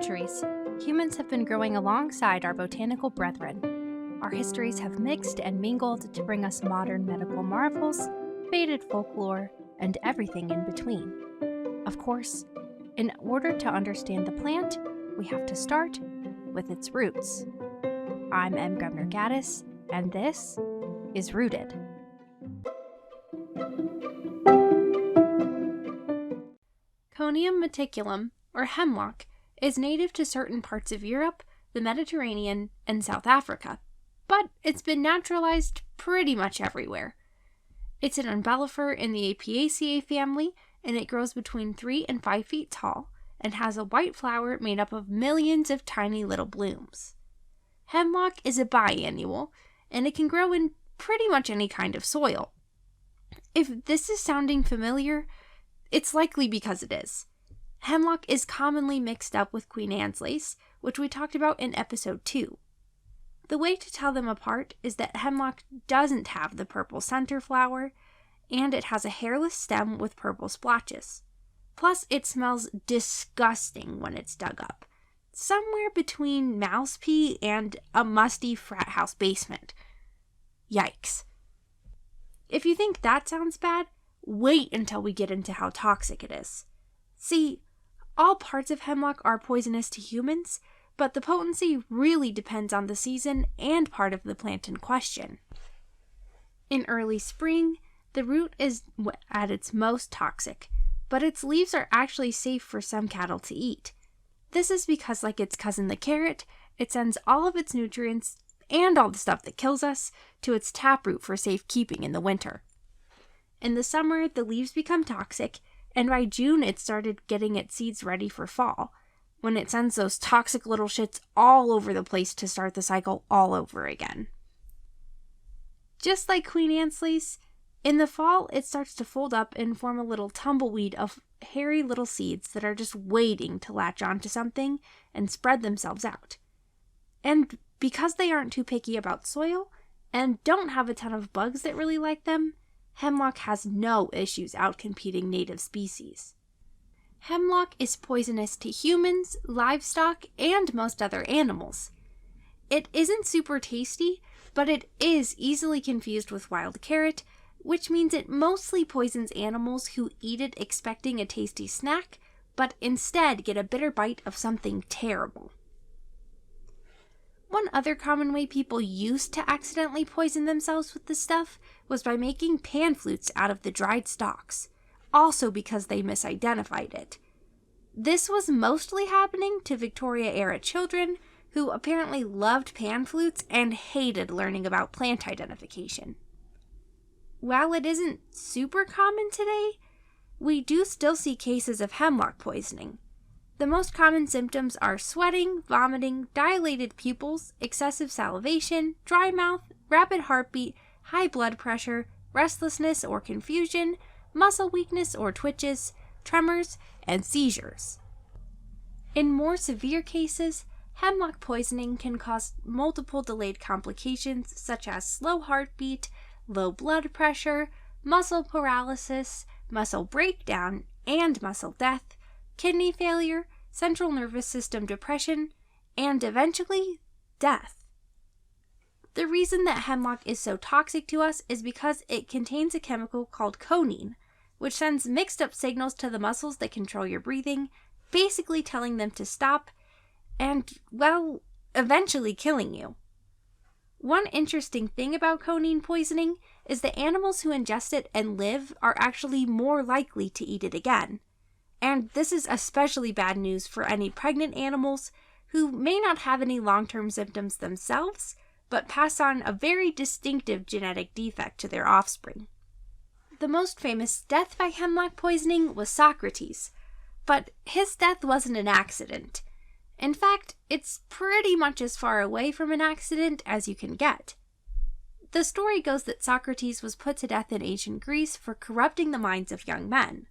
centuries, humans have been growing alongside our botanical brethren. Our histories have mixed and mingled to bring us modern medical marvels, faded folklore, and everything in between. Of course, in order to understand the plant, we have to start with its roots. I'm M. Governor Gaddis, and this is Rooted. Conium meticulum, or hemlock, is native to certain parts of Europe, the Mediterranean, and South Africa, but it's been naturalized pretty much everywhere. It's an umbellifer in the Apiaceae family, and it grows between 3 and 5 feet tall, and has a white flower made up of millions of tiny little blooms. Hemlock is a biannual, and it can grow in pretty much any kind of soil. If this is sounding familiar, it's likely because it is. Hemlock is commonly mixed up with Queen Anne's lace, which we talked about in episode 2. The way to tell them apart is that hemlock doesn't have the purple center flower, and it has a hairless stem with purple splotches. Plus, it smells disgusting when it's dug up, somewhere between mouse pee and a musty frat house basement. Yikes. If you think that sounds bad, wait until we get into how toxic it is. See, all parts of hemlock are poisonous to humans, but the potency really depends on the season and part of the plant in question. In early spring, the root is at its most toxic, but its leaves are actually safe for some cattle to eat. This is because, like its cousin the carrot, it sends all of its nutrients and all the stuff that kills us to its taproot for safekeeping in the winter. In the summer, the leaves become toxic, and by June it started getting its seeds ready for fall, when it sends those toxic little shits all over the place to start the cycle all over again. Just like Queen Anne's lace, in the fall it starts to fold up and form a little tumbleweed of hairy little seeds that are just waiting to latch onto something and spread themselves out. And because they aren't too picky about soil, and don't have a ton of bugs that really like them, hemlock has no issues outcompeting native species. Hemlock is poisonous to humans, livestock, and most other animals. It isn't super tasty, but it is easily confused with wild carrot, which means it mostly poisons animals who eat it expecting a tasty snack, but instead get a bitter bite of something terrible. One other common way people used to accidentally poison themselves with this stuff was by making pan flutes out of the dried stalks, also because they misidentified it. This was mostly happening to Victorian-era children who apparently loved pan flutes and hated learning about plant identification. While it isn't super common today, we do still see cases of hemlock poisoning. The most common symptoms are sweating, vomiting, dilated pupils, excessive salivation, dry mouth, rapid heartbeat, high blood pressure, restlessness or confusion, muscle weakness or twitches, tremors, and seizures. In more severe cases, hemlock poisoning can cause multiple delayed complications such as slow heartbeat, low blood pressure, muscle paralysis, muscle breakdown, and muscle death, kidney failure, central nervous system depression, and eventually, death. The reason that hemlock is so toxic to us is because it contains a chemical called conine, which sends mixed up signals to the muscles that control your breathing, basically telling them to stop and, well, eventually killing you. One interesting thing about conine poisoning is that animals who ingest it and live are actually more likely to eat it again. And this is especially bad news for any pregnant animals who may not have any long-term symptoms themselves, but pass on a very distinctive genetic defect to their offspring. The most famous death by hemlock poisoning was Socrates, but his death wasn't an accident. In fact, it's pretty much as far away from an accident as you can get. The story goes that Socrates was put to death in ancient Greece for corrupting the minds of young men.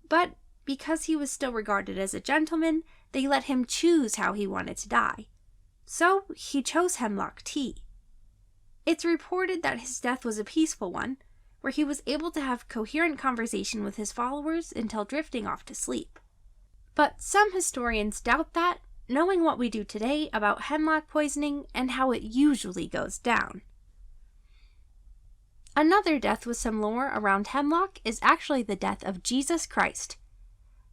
But because he was still regarded as a gentleman, they let him choose how he wanted to die. So he chose hemlock tea. It's reported that his death was a peaceful one, where he was able to have coherent conversation with his followers until drifting off to sleep. But some historians doubt that, knowing what we do today about hemlock poisoning and how it usually goes down. Another death with some lore around hemlock is actually the death of Jesus Christ.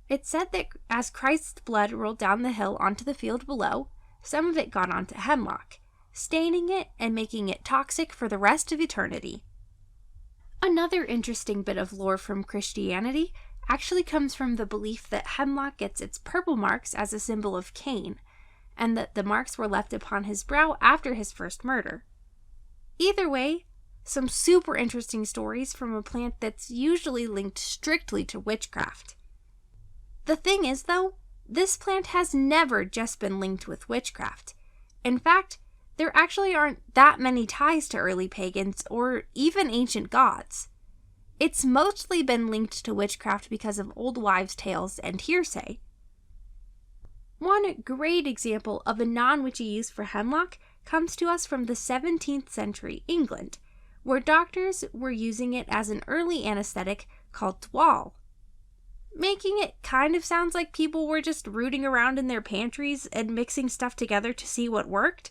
It's said that as Christ's blood rolled down the hill onto the field below, some of it got onto hemlock, staining it and making it toxic for the rest of eternity. Another interesting bit of lore from Christianity actually comes from the belief that hemlock gets its purple marks as a symbol of Cain, and that the marks were left upon his brow after his first murder. Either way, some super interesting stories from a plant that's usually linked strictly to witchcraft. The thing is, though, this plant has never just been linked with witchcraft. In fact, there actually aren't that many ties to early pagans or even ancient gods. It's mostly been linked to witchcraft because of old wives' tales and hearsay. One great example of a non-witchy use for hemlock comes to us from the 17th century England, where doctors were using it as an early anesthetic called Dwal. Making it kind of sounds like people were just rooting around in their pantries and mixing stuff together to see what worked.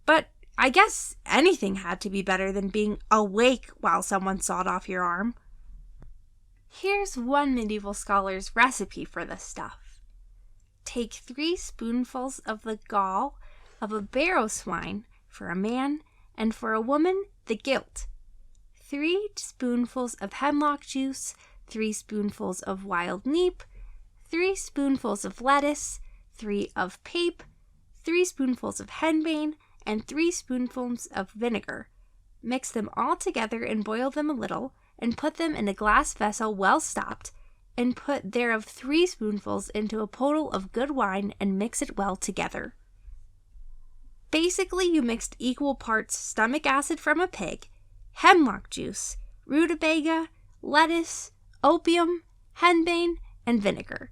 But I guess anything had to be better than being awake while someone sawed off your arm. Here's one medieval scholar's recipe for this stuff. Take 3 spoonfuls of the gall of a barrow swine for a man, and for a woman, the gilt. 3 spoonfuls of hemlock juice, 3 spoonfuls of wild neep, 3 spoonfuls of lettuce, 3 of pape, 3 spoonfuls of henbane, and 3 spoonfuls of vinegar. Mix them all together and boil them a little, and put them in a glass vessel well stopped, and put thereof 3 spoonfuls into a pottle of good wine and mix it well together. Basically, you mixed equal parts stomach acid from a pig, hemlock juice, rutabaga, lettuce, opium, henbane, and vinegar.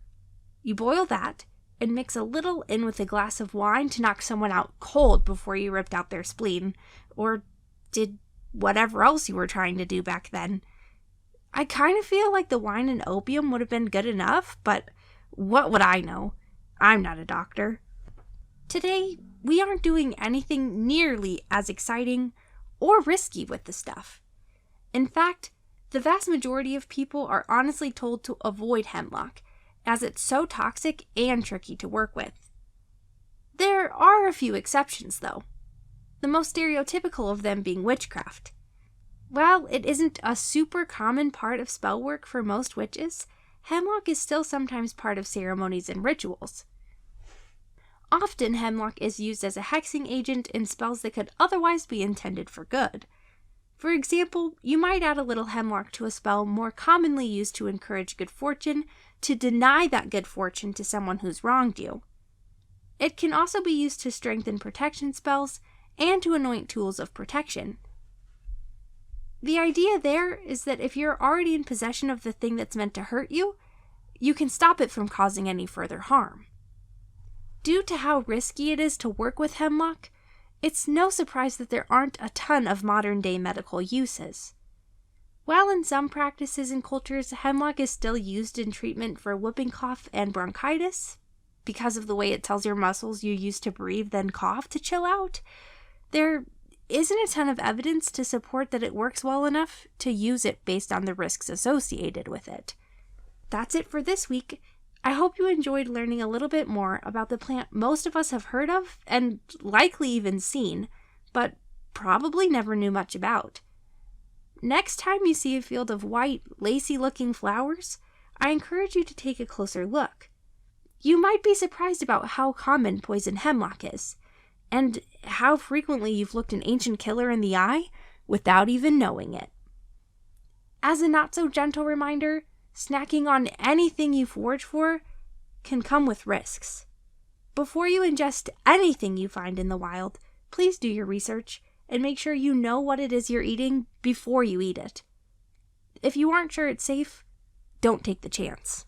You boil that, and mix a little in with a glass of wine to knock someone out cold before you ripped out their spleen, or did whatever else you were trying to do back then. I kind of feel like the wine and opium would have been good enough, but what would I know? I'm not a doctor. Today, we aren't doing anything nearly as exciting or risky with the stuff. In fact, the vast majority of people are honestly told to avoid hemlock, as it's so toxic and tricky to work with. There are a few exceptions, though, the most stereotypical of them being witchcraft. While it isn't a super common part of spell work for most witches, hemlock is still sometimes part of ceremonies and rituals. Often, hemlock is used as a hexing agent in spells that could otherwise be intended for good. For example, you might add a little hemlock to a spell more commonly used to encourage good fortune, to deny that good fortune to someone who's wronged you. It can also be used to strengthen protection spells and to anoint tools of protection. The idea there is that if you're already in possession of the thing that's meant to hurt you, you can stop it from causing any further harm. Due to how risky it is to work with hemlock, it's no surprise that there aren't a ton of modern-day medical uses. While in some practices and cultures, hemlock is still used in treatment for whooping cough and bronchitis, because of the way it tells your muscles you used to breathe then cough to chill out, there isn't a ton of evidence to support that it works well enough to use it based on the risks associated with it. That's it for this week. I hope you enjoyed learning a little bit more about the plant most of us have heard of and likely even seen, but probably never knew much about. Next time you see a field of white, lacy-looking flowers, I encourage you to take a closer look. You might be surprised about how common poison hemlock is, and how frequently you've looked an ancient killer in the eye without even knowing it. As a not-so-gentle reminder, snacking on anything you forage for can come with risks. Before you ingest anything you find in the wild, please do your research and make sure you know what it is you're eating before you eat it. If you aren't sure it's safe, don't take the chance.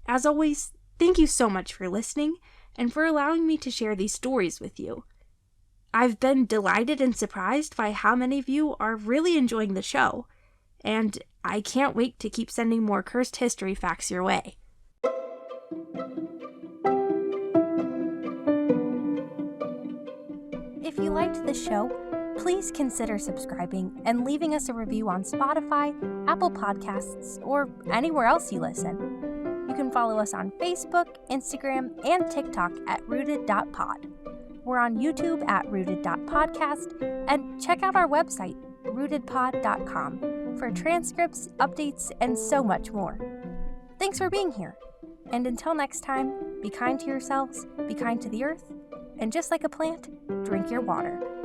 As always, thank you so much for listening and for allowing me to share these stories with you. I've been delighted and surprised by how many of you are really enjoying the show, and I can't wait to keep sending more cursed history facts your way. if you liked this show, please consider subscribing and leaving us a review on Spotify, Apple Podcasts, or anywhere else you listen. You can follow us on Facebook, Instagram, and TikTok at rooted.pod. We're on YouTube at rooted.podcast, and check out our website, rootedpod.com, for transcripts, updates, and so much more. Thanks for being here, and until next time, be kind to yourselves, be kind to the earth, and just like a plant, drink your water.